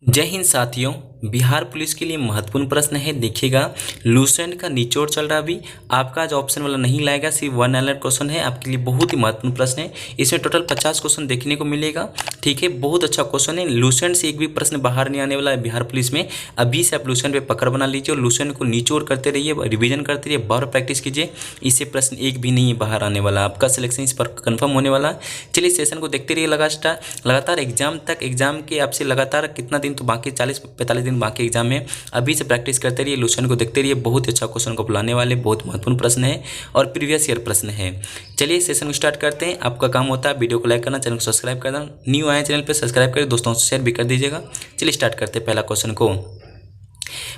जय हिंद साथियों। बिहार पुलिस के लिए महत्वपूर्ण प्रश्न है। देखिएगा, लूसेंट का निचोड़ चल रहा अभी आपका जो ऑप्शन वाला नहीं लाएगा, सिर्फ वन अलर्ट क्वेश्चन है आपके लिए। बहुत ही महत्वपूर्ण प्रश्न है। इसमें टोटल 50 क्वेश्चन देखने को मिलेगा। ठीक है, बहुत अच्छा क्वेश्चन है। लूसेंट से एक भी प्रश्न बाहर नहीं आने वाला है बिहार पुलिस में। अभी से आप लूसेंट पे पकड़ बना लीजिए और लूसेंट को निचोड़ करते रहिए, रिविजन करते रहिए, बार प्रैक्टिस कीजिए। इससे प्रश्न एक भी नहीं बाहर आने वाला, आपका सिलेक्शन इस पर कन्फर्म होने वाला है। चलिए सेशन को देखते रहिए लगातार एग्जाम तक। एग्जाम के आपसे लगातार कितना दिन तो बाकी 40-45 दिन बाकी एग्जाम में। अभी से प्रैक्टिस करते रहिए, लूसेंट को देखते रहिए। बहुत ही अच्छा क्वेश्चन को बुलाने वाले, बहुत महत्वपूर्ण प्रश्न है और प्रीवियस ईयर प्रश्न है। चलिए सेशन को स्टार्ट करते हैं। आपका काम होता है वीडियो को लाइक करना, चैनल को सब्सक्राइब करना। न्यू आए चैनल पर सब्सक्राइब करें, दोस्तों से शेयर भी कर दीजिएगा। चलिए स्टार्ट करते हैं पहला क्वेश्चन को।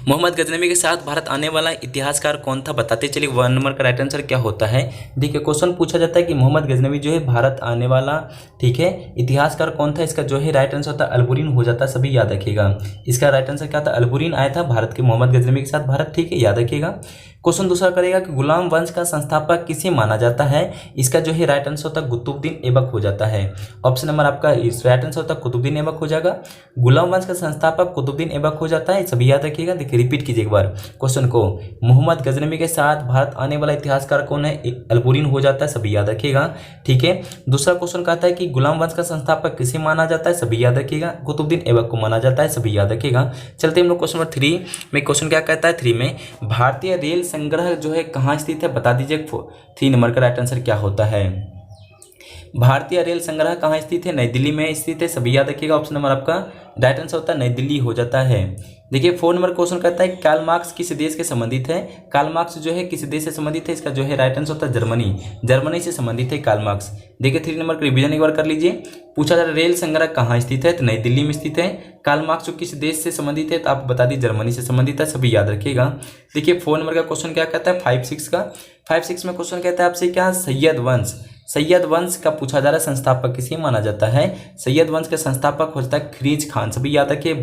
मोहम्मद गजनवी के साथ भारत आने वाला इतिहासकार कौन था, बताते चलिए। 1 नंबर का राइट आंसर क्या होता है। देखिए, क्वेश्चन पूछा जाता है कि मोहम्मद गजनवी जो है भारत आने वाला, ठीक है, इतिहासकार कौन था। इसका जो है राइट आंसर होता है अलबुरीन हो जाता है, सभी याद रखिएगा। इसका राइट आंसर क्या था, अलबुरीन आया था भारत के मोहम्मद गजनवी के साथ भारत, ठीक है, याद रखिएगा। क्वेश्चन दूसरा करेगा कि गुलाम वंश का संस्थापक किसे माना जाता है। इसका जो है राइट आंसर होता है कुतुबुद्दीन ऐबक हो जाता है। ऑप्शन नंबर आपका इस राइट आंसर होता है कुतुबुद्दीन ऐबक हो जाएगा। गुलाम वंश का संस्थापक कुतुबुद्दीन ऐबक हो जाता है, सभी याद रखिएगा। देखिए रिपीट कीजिए एक बार क्वेश्चन को। मोहम्मद गजनवी के साथ भारत आने वाला इतिहासकार कौन है, अलबुरीन हो जाता है, सभी याद रखिएगा। ठीक है, दूसरा क्वेश्चन कहता है कि गुलाम वंश का संस्थापक किसे माना जाता है, सभी याद रखिएगा। कुतुबुद्दीन ऐबक को माना जाता है, सभी याद रखिएगा। चलते हम लोग क्वेश्चन नंबर 3 में। क्वेश्चन क्या कहता है 3 में, भारतीय रेल संग्रह जो है कहाँ स्थित है, बता दीजिए। 3 नंबर का राइट आंसर क्या होता है। भारतीय रेल संग्रह कहाँ स्थित है, नई दिल्ली में स्थित है, सभी याद रखिएगा। ऑप्शन नंबर आपका राइट आंसर होता है नई दिल्ली हो जाता है। देखिए 4 नंबर क्वेश्चन कहता है कार्ल मार्क्स किस देश के संबंधित है। कार्ल मार्क्स जो है किस देश से संबंधित है, इसका जो है राइट आंसर होता है जर्मनी से संबंधित है कार्ल मार्क्स। देखिए 3 नंबर का रिवीजन एक बार कर लीजिए। पूछा जा रहा है रेल संग्रह कहाँ स्थित है, तो नई दिल्ली में स्थित है। कार्ल मार्क्स जो किस देश से संबंधित है, तो आप बता दीजिए जर्मनी से संबंधित है, सभी याद रखिएगा। देखिए 4 नंबर का क्वेश्चन क्या कहता है 5-6 का। 5-6 में क्वेश्चन कहता है आपसे क्या, सैयद वंश का पूछा जा रहा है संस्थापक किसे माना जाता है। सैयद वंश के संस्थापक हो जाता है खरीज खान, सभी याद रखिए।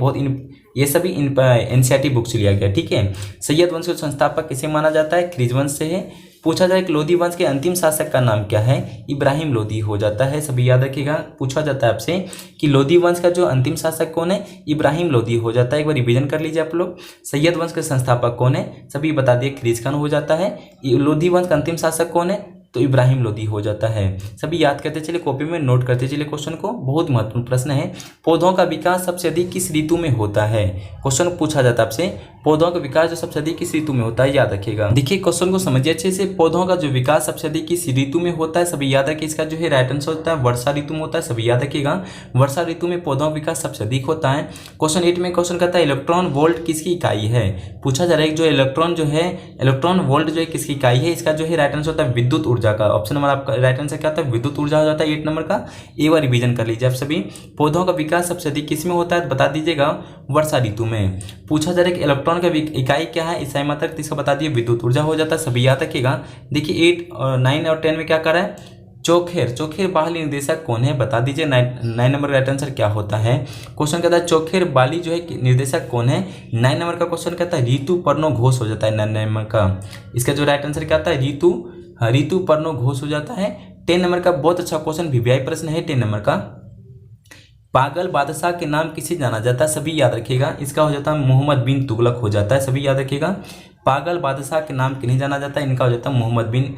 ये सभी एनसीईआरटी बुक से लिया गया, ठीक है। सैयद वंश के संस्थापक किसे माना जाता है, खरीज वंश से है। पूछा जाए कि लोधी वंश के अंतिम शासक का नाम क्या है, इब्राहिम लोधी हो जाता है, सभी याद रखिएगा। पूछा जाता है आपसे कि लोधी वंश का जो अंतिम शासक कौन है, इब्राहिम लोधी हो जाता है। एक बार रिवीजन कर लीजिए आप लोग। सैयद वंश के संस्थापक कौन है, सभी बता दिए, खरीज खान हो जाता है। लोधी वंश का अंतिम शासक कौन है, तो इब्राहिम लोधी हो जाता है, सभी याद करते चलिए, कॉपी में नोट करते चलिए क्वेश्चन को। बहुत महत्वपूर्ण प्रश्न है। पौधों का विकास सबसे अधिक किस ऋतु में होता है। क्वेश्चन पूछा जाता है आपसे, पौधों का विकास जो सबसे अधिक किस ऋतु में होता है, याद रखिएगा। देखिए क्वेश्चन को समझिए अच्छे से। पौधों का जो विकास सबसे अधिक किस ऋतु में होता है, सभी याद रखिए। इसका जो है राइट आंसर होता है वर्षा ऋतु में होता है, सभी याद रखिएगा। वर्षा ऋतु में पौधों का विकास सबसे अधिक होता है। क्वेश्चन 8 में क्वेश्चन कहता है इलेक्ट्रॉन वोल्ट किसकी इकाई है। पूछा जा रहा है जो इलेक्ट्रॉन वोल्ट जो है किसकी इकाई है। इसका जो है राइट आंसर होता है विद्युत ऊर्जा का। ऑप्शन नंबर आपका राइट आंसर क्या होता है, विद्युत ऊर्जा हो जाता है 8 नंबर का। एक बार रिवीजन कर लीजिए आप सभी। पौधों का विकास सबसे अधिक किस में होता है, बता दीजिएगा वर्षा ऋतु में। पूछा जा रहा है कि इलेक्ट्रॉन का इकाई क्या है, इसाई मात्रक, इसका बता दिए विद्युत ऊर्जा हो जाता है, सभी याद रखिएगा। देखिए 8 और 9 और 10 में क्या कर रहा है, चौखेर बाली निर्देशक कौन है, बता दीजिए। 9 नंबर का राइट आंसर क्या होता है। क्वेश्चन कहता है चौखेर बाली जो है निर्देशक कौन है। 9 नंबर का क्वेश्चन कहता है ऋतु पर्णो घोष हो जाता है 9 नंबर का। इसका जो राइट आंसर क्या आता है, ऋतु पर्णो घोष हो जाता है। 10 नंबर का बहुत अच्छा क्वेश्चन वीवीआई प्रश्न है 10 नंबर का। पागल बादशाह के नाम किसे जाना जाता है, सभी याद रखिएगा। इसका हो जाता है मोहम्मद बिन तुगलक हो जाता है, सभी याद रखिएगा। पागल बादशाह के नाम किन्हें जाना जाता है, इनका हो जाता है मोहम्मद बिन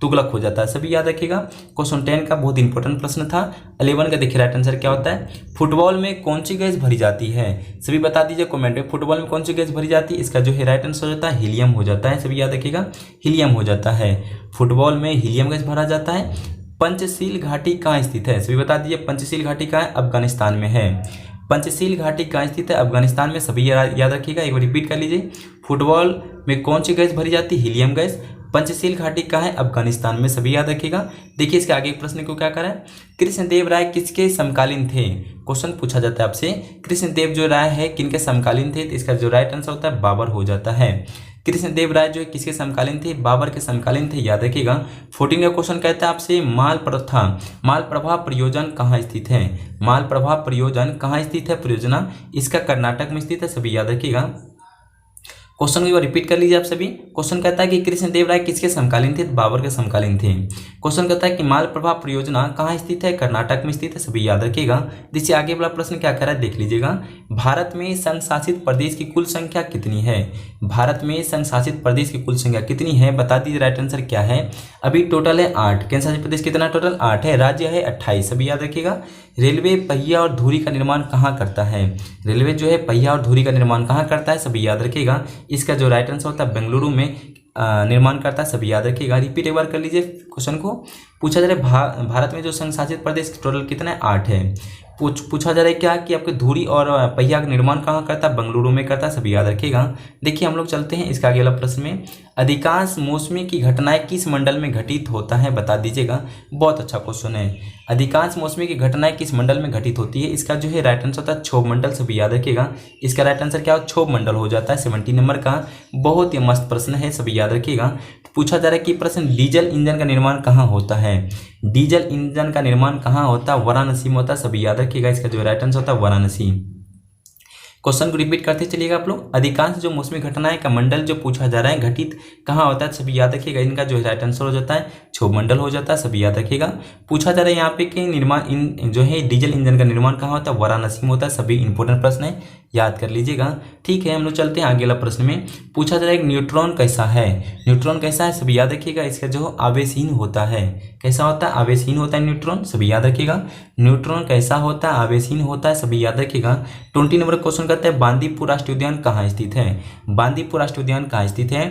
तुगलक हो जाता है, सभी याद रखिएगा। क्वेश्चन 10 का बहुत इंपॉर्टेंट प्रश्न था। 11 का देखिए राइट आंसर क्या होता है। फुटबॉल में कौन सी गैस भरी जाती है, सभी बता दीजिए कमेंट में। फुटबॉल में कौन सी गैस भरी जाती है, इसका जो है राइट आंसर हो जाता है हीलियम हो जाता है, सभी याद रखिएगा। हीलियम हो जाता है, फुटबॉल में हीलियम गैस भरा जाता है। पंचशील घाटी कहाँ स्थित है, सभी बता दीजिए। पंचशील घाटी कहाँ है, अफगानिस्तान में है। पंचशील घाटी कहाँ स्थित है, अफगानिस्तान में, सभी याद रखिएगा। एक बार रिपीट कर लीजिए। फुटबॉल में कौन सी गैस भरी जाती है, हीलियम गैस। पंचशील घाटी कहाँ है, अफगानिस्तान में, सभी याद रखिएगा। देखिए इसके आगे एक प्रश्न को क्या करा है, कृष्णदेव राय किसके समकालीन थे। क्वेश्चन पूछा जाता है आपसे कृष्णदेव जो राय है किनके समकालीन थे, तो इसका जो राइट आंसर होता है बाबर हो जाता है। कृष्णदेव राय जो है किसके समकालीन थे, बाबर के समकालीन थे, याद रखिएगा। 14 का क्वेश्चन कहता है आपसे माल प्रभा परियोजना कहाँ स्थित है। माल प्रभा परियोजना कहाँ स्थित है, परियोजना इसका कर्नाटक में स्थित है, सभी याद रखिएगा। क्वेश्चन को एक बार रिपीट कर लीजिए आप सभी। क्वेश्चन कहता है कि कृष्णदेव राय किसके समकालीन थे? बाबर के समकालीन थे। क्वेश्चन कहता है कि मालप्रभा परियोजना कहाँ स्थित है? कर्नाटक में स्थित है, सभी याद रखिएगा। देखिए आगे वाला प्रश्न क्या कह रहा है देख लीजिएगा। भारत में संघ शासित प्रदेश की कुल संख्या कितनी है? भारत में संघ शासित प्रदेश की कुल संख्या कितनी है बता दीजिए। राइट आंसर क्या है? अभी टोटल है 8। केंद्र शासित प्रदेश कितना टोटल? 8 है। राज्य है 28, सभी याद रखिएगा। रेलवे पहिया और धुरी का निर्माण कहाँ करता है? रेलवे जो है पहिया और धुरी का निर्माण कहाँ करता है? सभी याद रखिएगा। इसका जो राइट आंसर होता है बेंगलुरु में निर्माण करता है, सभी याद रखिएगा। रिपीट एक बार कर लीजिए क्वेश्चन को। पूछा जा रहा है भारत में जो संघ शासित प्रदेश टोटल कितना है? 8 है। पूछा जा रहा है क्या कि आपके धुरी और पहिया का निर्माण कहाँ करता है? बेंगलुरु में करता है, सभी याद रखिएगा। देखिए हम लोग चलते हैं इसका अगला प्रश्न में। अधिकांश मौसमी की घटनाएं किस मंडल में घटित होता है बता दीजिएगा। बहुत अच्छा क्वेश्चन है। अधिकांश मौसमी की घटनाएं किस मंडल में घटित होती है? इसका जो है राइट आंसर होता है क्षोभ मंडल, सभी याद रखिएगा। इसका राइट आंसर क्या हो? क्षोभ मंडल हो जाता है। 70 नंबर का बहुत ही मस्त प्रश्न है, सभी याद रखिएगा। पूछा जा रहा है कि प्रश्न डीजल इंजन का निर्माण कहाँ होता है? डीजल इंजन का निर्माण कहाँ होता है? वाराणसी में होता है, सभी याद रखिएगा। इसका जो राइट आंसर होता है वाराणसी। क्वेश्चन को रिपीट करते चलिएगा आप लोग। अधिकांश जो मौसमी घटनाएं का मंडल जो पूछा जा रहा है घटित कहाँ होता है? सभी याद रखिएगा। इनका जो राइट आंसर हो जाता है क्षोभ मंडल हो जाता है, सभी याद रखिएगा। पूछा जा रहा है यहाँ पे कि निर्माण इन जो है डीजल इंजन का निर्माण कहाँ होता है? वाराणसी में होता है, सभी इंपॉर्टेंट प्रश्न है, याद कर लीजिएगा। ठीक है, हम लोग चलते हैं आगे वाला प्रश्न में। पूछा जा रहा है न्यूट्रॉन कैसा है? न्यूट्रॉन कैसा है? सभी याद रखिएगा। इसका जो आवेशहीन होता है। कैसा होता है? आवेशहीन होता है न्यूट्रॉन, सभी याद रखिएगा। न्यूट्रॉन कैसा होता है? आवेशहीन होता है, सभी याद रखिएगा। 20 नंबर क्वेश्चन कहता है बांदीपुर राष्ट्रीय उद्यान कहाँ स्थित है? बांदीपुर राष्ट्रीय उद्यान कहाँ स्थित है?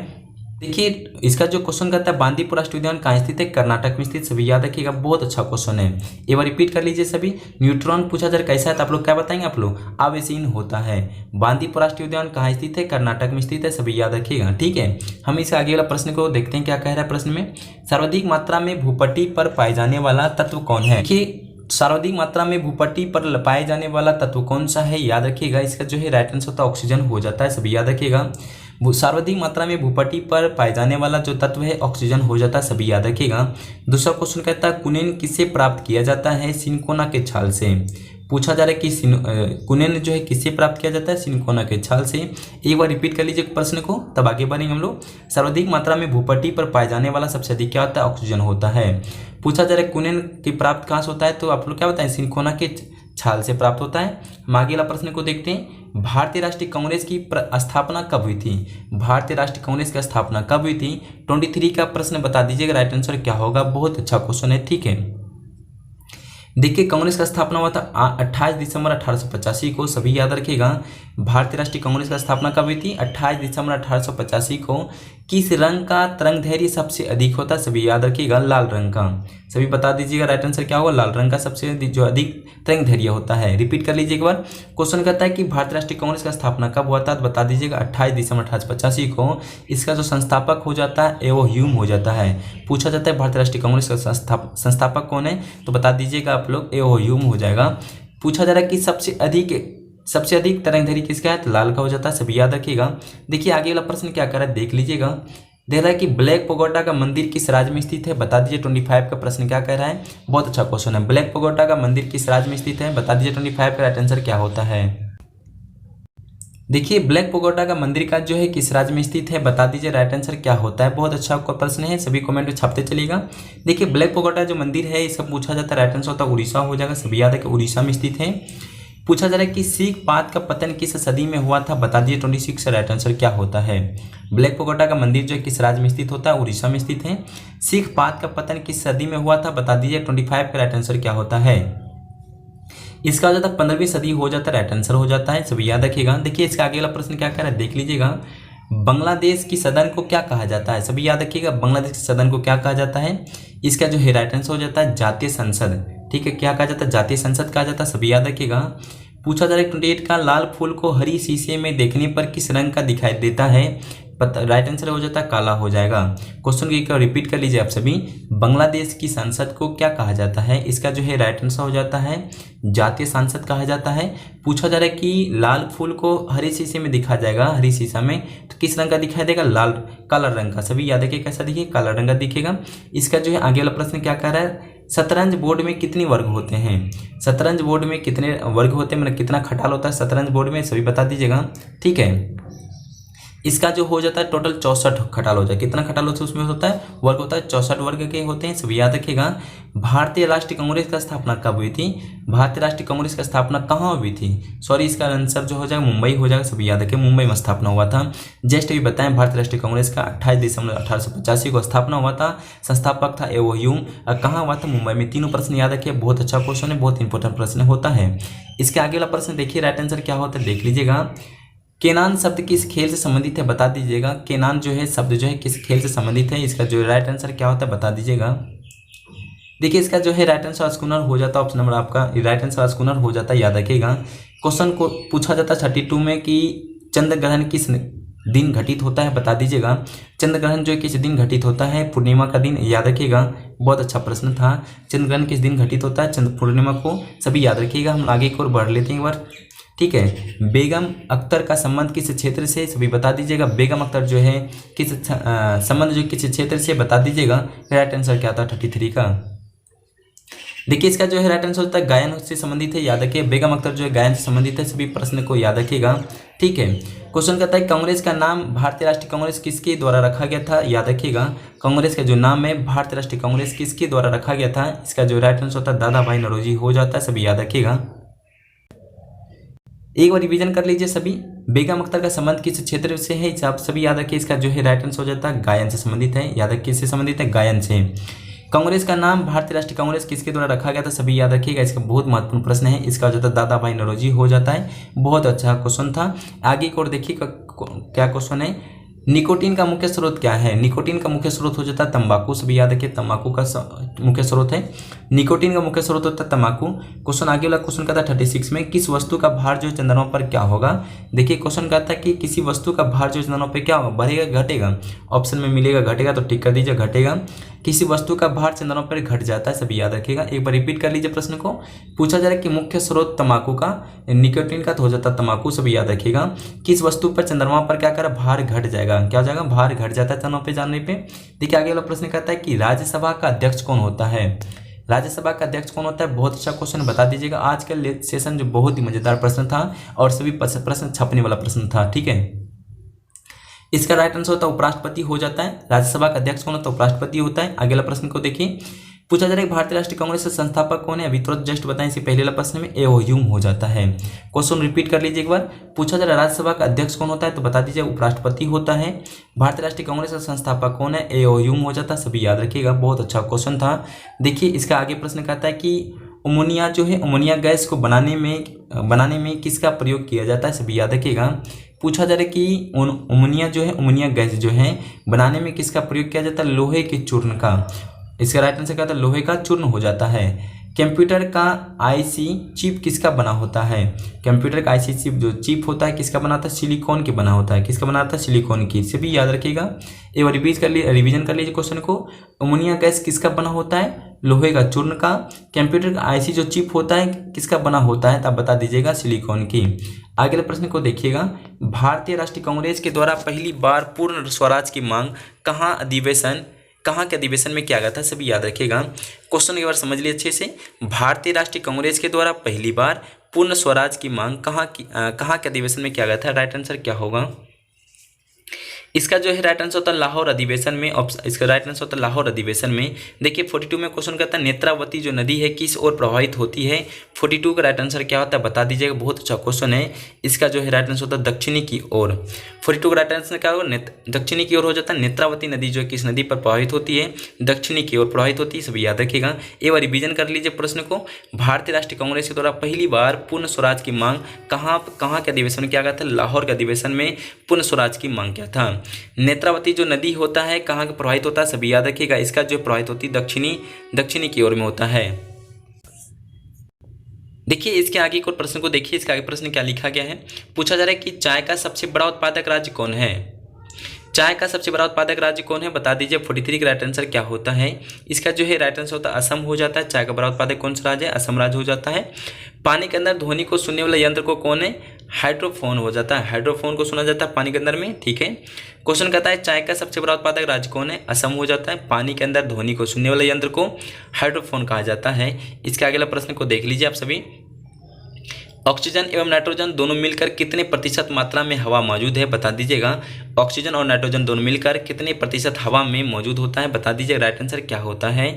देखिए इसका जो क्वेश्चन कहता है बांदीपुर राष्ट्रीय उद्यान कहाँ स्थित है? कर्नाटक में स्थित, सभी याद रखिएगा। बहुत अच्छा क्वेश्चन है। एक बार रिपीट कर लीजिए सभी। न्यूट्रॉन पूछा जाए कैसा है तो आप लोग क्या बताएंगे? आप लोग आवेशहीन होता है। बांदीपुर राष्ट्रीय उद्यान कहाँ स्थित है? कर्नाटक में स्थित है, सभी याद रखिएगा। ठीक है, हम इसके आगे वाला प्रश्न को देखते हैं क्या कह रहा है प्रश्न में। सर्वाधिक मात्रा में भूपट्टी पर पाए जाने वाला तत्व कौन है? देखिए सर्वाधिक मात्रा में भूपट्टी पर पाए जाने वाला तत्व कौन सा है? याद रखिएगा। इसका जो है राइट आंसर होता है ऑक्सीजन हो जाता है, सभी याद रखिएगा। सर्वाधिक मात्रा में भूपट्टी पर पाए जाने वाला जो तत्व है ऑक्सीजन हो जाता है, सभी याद रखिएगा। दूसरा क्वेश्चन कहता है कुनेन किससे प्राप्त किया जाता है? सिनकोना के छाल से। पूछा जा रहा है कि कुनेन जो है किससे प्राप्त किया जाता है? सिनकोना के छाल से। एक बार रिपीट कर लीजिए प्रश्न को, तब आगे बढ़ेंगे हम लोग। सर्वाधिक मात्रा में भूपट्टी पर पाए जाने वाला सबसे अधिक क्या होता है? ऑक्सीजन होता है। पूछा जा रहा है कुनेन की प्राप्त कहाँ से होता है? तो आप लोग क्या बताएं? सिनकोना के छाल से प्राप्त होता है। हम आगे वाला प्रश्न को देखते हैं। भारतीय राष्ट्रीय कांग्रेस की स्थापना कब हुई थी? भारतीय राष्ट्रीय कांग्रेस की स्थापना कब हुई थी? 23 का प्रश्न बता दीजिएगा, राइट आंसर क्या होगा। बहुत अच्छा क्वेश्चन है। ठीक है, देखिए कांग्रेस का स्थापना हुआ था 28 दिसंबर 1885 को, सभी याद रखिएगा। भारतीय राष्ट्रीय कांग्रेस का स्थापना कब हुई थी? 28 दिसंबर 1885 को। किस रंग का तरंग धैर्य सबसे अधिक होता है? सभी याद रखिएगा, लाल रंग का। सभी बता दीजिएगा राइट आंसर क्या होगा? लाल रंग का सबसे जो अधिक तरंग धैर्य होता है। रिपीट कर लीजिए एक बार। क्वेश्चन कहता है कि भारतीय राष्ट्रीय कांग्रेस का स्थापना कब हुआ था? तो बता दीजिएगा 28 दिसंबर 1885 को। इसका जो संस्थापक हो जाता है एवो ह्यूम हो जाता है। पूछा जाता है भारतीय राष्ट्रीय कांग्रेस का संस्थापक कौन है? तो बता दीजिएगा आप लोग, एवो ह्यूम हो जाएगा। पूछा जा रहा है कि सबसे अधिक तरंग धैर्य किसका है? तो लाल का हो जाता है, सभी याद रखिएगा। देखिए आगे वाला प्रश्न क्या कर रहा है देख लीजिएगा। दे रहा है कि ब्लैक पगोडा का मंदिर किस राज्य में स्थित है? बता दीजिए। 25 का प्रश्न क्या कह रहा है? बहुत अच्छा क्वेश्चन है। ब्लैक पगोडा का मंदिर किस राज्य में स्थित है? बता दीजिए। 25 का राइट आंसर क्या होता है? देखिए ब्लैक पगोडा का मंदिर का जो है किस राज्य में स्थित है? बता दीजिए, राइट आंसर क्या होता है। बहुत अच्छा प्रश्न है, सभी कमेंट में छापते चलिएगा। देखिए ब्लैक पगोडा जो मंदिर है इसका पूछा जाता है, राइट आंसर होता है उड़ीसा हो जाएगा, सभी याद है कि उड़ीसा में स्थित है। पूछा जा रहा है कि सिख पात का पतन किस सदी में हुआ था? बता दीजिए। 26 का राइट आंसर क्या होता है? ब्लैक पगोडा का मंदिर जो है किस राज्य में स्थित होता है? उड़ीसा में स्थित है। सिख पात का पतन किस सदी में हुआ था? बता दीजिए। 25 का राइट आंसर क्या होता है? इसका हो जाता है 15वीं सदी हो जाता है, राइट आंसर हो जाता है, सभी याद रखिएगा। देखिए इसका आगे वाला प्रश्न क्या कह रहा है देख लीजिएगा। बांग्लादेश की सदन को क्या कहा जाता है? सभी याद रखिएगा, बांग्लादेश की सदन को क्या कहा जाता है? इसका जो है राइट आंसर हो जाता है जातीय संसद। ठीक है, क्या कहा जाता है? जातीय संसद कहा जाता है, सभी याद रखिएगा। पूछा जा रहा है 28 का लाल फूल को हरी शीशे में देखने पर किस रंग का दिखाई देता है? राइट आंसर हो जाता है काला हो जाएगा। क्वेश्चन को रिपीट कर लीजिए आप सभी। बांग्लादेश की संसद को क्या कहा जाता है? इसका जो है राइट आंसर हो जाता है जातीय संसद कहा जाता है। पूछा जा रहा है कि लाल फूल को हरे शीशे में दिखा जाएगा, हरी शीशा में, तो किस रंग का दिखाई देगा? लाल काला रंग का, सभी याद रखिए कैसा दिखे? काला रंग का दिखेगा। इसका जो है आगे वाला प्रश्न क्या कह रहा है? शतरंज बोर्ड में कितने वर्ग होते हैं? शतरंज बोर्ड में कितने वर्ग होते हैं, मतलब कितना खटाल होता है शतरंज बोर्ड में, सभी बता दीजिएगा। ठीक है, इसका जो हो जाता है टोटल 64 खटाल हो जाए। कितना खटाल होता है उसमें होता है वर्ग होता है 64 वर्ग के होते हैं, सब याद रखिएगा। भारतीय राष्ट्रीय कांग्रेस का स्थापना कब हुई थी? भारतीय राष्ट्रीय कांग्रेस का स्थापना कहाँ हुई थी? सॉरी, इसका आंसर जो हो जाएगा मुंबई हो जाएगा, सब याद रखिए। मुंबई में स्थापना हुआ था। जस्ट अभी बताएं, भारतीय राष्ट्रीय कांग्रेस का 28 दिसंबर 1885 को स्थापना हुआ था। संस्थापक था एओ ह्यूम। कहाँ हुआ था? मुंबई में। तीनों प्रश्न याद रखिए, बहुत अच्छा क्वेश्चन है, बहुत इंपॉर्टेंट प्रश्न होता है। इसके आगे वाला प्रश्न देखिए, राइट आंसर क्या होता है देख लीजिएगा। केनान शब्द किस खेल से संबंधित है बता दीजिएगा। केनान जो है शब्द जो है किस खेल से संबंधित है? इसका जो राइट आंसर क्या होता है बता दीजिएगा। देखिए इसका जो है राइट आंसर स्कूनर हो जाता है, ऑप्शन नंबर आपका राइट आंसर स्कूनर हो जाता है, याद रखिएगा। क्वेश्चन को पूछा जाता है 32 में कि चंद्र ग्रहण किस दिन घटित होता है बता दीजिएगा। चंद्र ग्रहण जो है किस दिन घटित होता है? पूर्णिमा का दिन, याद रखिएगा। बहुत अच्छा प्रश्न था। चंद्र ग्रहण किस दिन घटित होता है? चंद्र पूर्णिमा को, सभी याद रखिएगा। हम आगे की ओर बढ़ लेते हैं एक बार, ठीक है। बेगम अख्तर का संबंध किस क्षेत्र से? सभी बता दीजिएगा। बेगम अख्तर जो है किस संबंध जो किस क्षेत्र से बता दीजिएगा। राइट आंसर क्या था 33 का। देखिए इसका जो है राइट आंसर होता है गायन से संबंधित है, याद रखिए। बेगम अख्तर जो है गायन से संबंधित है, सभी प्रश्न को याद रखिएगा, ठीक है। क्वेश्चन कहता है कांग्रेस का नाम भारतीय राष्ट्रीय कांग्रेस किसके द्वारा रखा गया था? याद रखिएगा, कांग्रेस का जो नाम है भारतीय राष्ट्रीय कांग्रेस किसके द्वारा रखा गया था? इसका जो राइट आंसर होता है दादा भाई नौरोजी हो जाता है, सभी याद रखिएगा। एक बार रिवीजन कर लीजिए सभी। बेगम अख्तर का संबंध किस क्षेत्र से है? आप सभी याद रखिए। इसका जो है राइट आंसर हो जाता है गायन से संबंधित है, याद रखिए। किससे संबंधित है? गायन से। कांग्रेस का नाम भारतीय राष्ट्रीय कांग्रेस किसके द्वारा रखा गया था? सभी याद रखिएगा। इसका बहुत महत्वपूर्ण प्रश्न है। इसका हो जाता है दादा भाई नौरोजी हो जाता है। बहुत अच्छा क्वेश्चन था। आगे की ओर देखिए क्या क्वेश्चन है। निकोटीन का मुख्य स्रोत क्या है? निकोटीन का मुख्य स्रोत हो जाता है तंबाकू, सभी याद रखिए। तंबाकू का मुख्य स्रोत है, निकोटीन का मुख्य स्रोत होता है तंबाकू। क्वेश्चन आगे वाला क्वेश्चन कहता है 36 में किस वस्तु का भार जो चंद्रमा पर क्या होगा? देखिए क्वेश्चन कहता है कि किसी वस्तु का भार जो चंद्रमा पर क्या होगा? बढ़ेगा घटेगा? ऑप्शन में मिलेगा घटेगा, तो टिक कर दीजिए घटेगा। किसी वस्तु का भार चंद्रमा पर घट जाता है, सभी याद रखिएगा। एक बार रिपीट कर लीजिए प्रश्न को। पूछा जा रहा है कि मुख्य स्रोत तंबाकू का, निकोटीन का तो हो जाता है तंबाकू, सभी याद रखिएगा। किस वस्तु पर चंद्रमा पर क्या करा? भार घट जाएगा। क्या हो जाएगा? भार घट जाता है चंद्रमा पे जाने पे। देखिए आगे वाला प्रश्न कहता है कि राज्यसभा का अध्यक्ष कौन होता है? राज्यसभा का अध्यक्ष कौन होता है? बहुत अच्छा क्वेश्चन बता दीजिएगा। आज का सेशन जो बहुत ही मजेदार प्रश्न था और सभी प्रश्न छपने वाला प्रश्न था, ठीक है। इसका राइट आंसर होता है उपराष्ट्रपति हो जाता है। राज्यसभा का अध्यक्ष कौन होता है? उपराष्ट्रपति होता है। अगला प्रश्न को देखिए। पूछा जा रहा है भारतीय राष्ट्रीय कांग्रेस के संस्थापक कौन है? अभी तुरंत जस्ट बताएं, इसी पहले वाला प्रश्न में एओ ह्यूम हो जाता है। क्वेश्चन रिपीट कर लीजिए एक बार। पूछा जा रहा है राज्यसभा का अध्यक्ष कौन होता है? तो बता दीजिए उपराष्ट्रपति होता है। भारतीय राष्ट्रीय कांग्रेस का संस्थापक कौन है? एओ ह्यूम हो जाता है, सभी याद रखिएगा। बहुत अच्छा क्वेश्चन था। देखिए इसका आगे प्रश्न कहता है कि अमोनिया जो है, अमोनिया गैस को बनाने में किसका प्रयोग किया जाता है? सभी याद रखिएगा। पूछा जा रहा है कि अमोनिया जो है, अमोनिया गैस जो है बनाने में किसका प्रयोग किया जाता है? लोहे के चूर्ण का। इसका राइट आंसर क्या था? लोहे का चूर्ण हो जाता है। कंप्यूटर का आईसी चिप किसका बना होता है? कंप्यूटर का आईसी चिप जो चिप होता है किसका बना होता है? सिलिकॉन के बना होता है। किसका बना होता है? सिलिकॉन की, से भी याद रखिएगा। एक बार रिवीजन कर लीजिए क्वेश्चन को। अमोनिया गैस किसका बना होता है? लोहे का चूर्ण का। कंप्यूटर का आईसी जो चिप होता है किसका बना होता है? तो आप बता दीजिएगा सिलिकॉन की। अगले प्रश्न को देखिएगा। भारतीय राष्ट्रीय कांग्रेस के द्वारा पहली बार पूर्ण स्वराज की मांग कहाँ के अधिवेशन में किया गया था? सभी याद रखिएगा। क्वेश्चन एक बार समझ लीजिए अच्छे से। भारतीय राष्ट्रीय कांग्रेस के द्वारा पहली बार पूर्ण स्वराज की मांग कहाँ के अधिवेशन में किया गया था? राइट आंसर क्या होगा? इसका जो है राइट आंसर होता है लाहौर अधिवेशन में। इसका राइट आंसर होता है लाहौर अधिवेशन में। देखिए 42 में क्वेश्चन कहता है नेत्रावती जो नदी है किस ओर प्रवाहित होती है? 42 का राइट आंसर क्या होता है बता दीजिएगा। बहुत अच्छा क्वेश्चन है। इसका जो है राइट आंसर होता है दक्षिणी की ओर। 42 का राइट आंसर क्या होगा? दक्षिणी की ओर हो जाता है। नेत्रावती नदी जो है किस नदी पर प्रवाहित होती है? दक्षिणी की ओर प्रवाहित होती है, सभी याद रखिएगा। एक बार रिवीजन कर लीजिए प्रश्न को। भारतीय राष्ट्रीय कांग्रेस के द्वारा पहली बार पूर्ण स्वराज की मांग कहाँ के अधिवेशन में किया गया था? लाहौर के अधिवेशन में पूर्ण स्वराज की मांग किया था। नेत्रावती जो नदी होता है कहाँ के प्रवाहित होता है? सभी याद रखिएगा। इसका जो प्रवाहित होती है दक्षिणी की ओर में होता है। देखिए इसके आगे को प्रश्न को देखिए। इसके आगे प्रश्न क्या लिखा गया है। पूछा जा रहा है कि चाय का सबसे बड़ा उत्पादक राज्य कौन है? चाय का सबसे बड़ा उत्पादक राज्य कौन है बता दीजिए। 43 का राइट आंसर क्या होता है? इसका जो है राइट आंसर होता है असम हो जाता है। चाय का बड़ा उत्पादक कौन सा राज्य है? असम राज्य हो जाता है। पानी के अंदर ध्वनि को सुनने वाला यंत्र को कौन है? हाइड्रोफोन हो जाता है। हाइड्रोफोन को सुना जाता है पानी के अंदर में, ठीक है। क्वेश्चन कहता है चाय का सबसे बड़ा उत्पादक राज्य कौन है? असम हो जाता है। पानी के अंदर ध्वनि को सुनने वाले यंत्र को हाइड्रोफोन कहा जाता है। इसके अगला प्रश्न को देख लीजिए आप सभी। ऑक्सीजन एवं नाइट्रोजन दोनों मिलकर कितने प्रतिशत मात्रा में हवा मौजूद है बता दीजिएगा। ऑक्सीजन और नाइट्रोजन दोनों मिलकर कितने प्रतिशत हवा में मौजूद होता है बता दीजिएगा। राइट आंसर क्या होता है?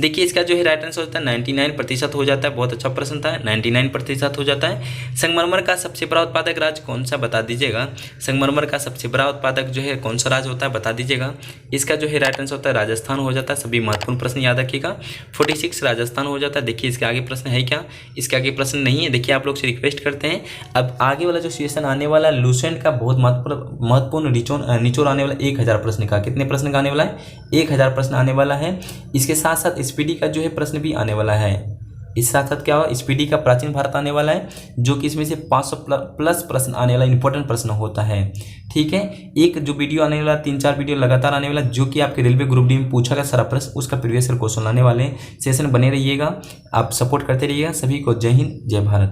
देखिए इसका जो है राइट आंसर होता है 99% हो जाता है। बहुत अच्छा प्रश्न था, 99% हो जाता है। संगमरमर का सबसे बड़ा उत्पादक राज्य कौन सा बता दीजिएगा। संगमरमर का सबसे बड़ा उत्पादक जो है कौन सा राज्य होता है बता दीजिएगा। इसका जो है राइट आंसर होता है राजस्थान हो जाता है। सभी महत्वपूर्ण प्रश्न याद रखिएगा। 46 राजस्थान हो जाता है। देखिए इसके आगे प्रश्न है क्या? इसके आगे प्रश्न नहीं है। देखिए आप लोग से रिक्वेस्ट करते हैं, अब आगे वाला जो सेशन आने वाला है लूसेंट का बहुत महत्वपूर्ण निचोड़ आने वाला 1000 प्रश्न का। कितने प्रश्न का आने वाला है? 1000 प्रश्न आने वाला है। इसके साथ साथ स्पीडी का जो है प्रश्न भी आने वाला है। इस साथ साथ क्या होगा, स्पीडी का प्राचीन भारत आने वाला है, जो कि इसमें से 500 प्लस प्रश्न आने वाला इंपॉर्टेंट प्रश्न होता है। ठीक है, एक जो वीडियो आने वाला 3-4 वीडियो लगातार आने वाला, जो कि आपके रेलवे ग्रुप डी में पूछा गया सारा प्रश्न, उसका प्रीवियस ईयर क्वेश्चन लाने वाले। सेशन बने रहिएगा, आप सपोर्ट करते रहिएगा। सभी को जय हिंद, जय भारत।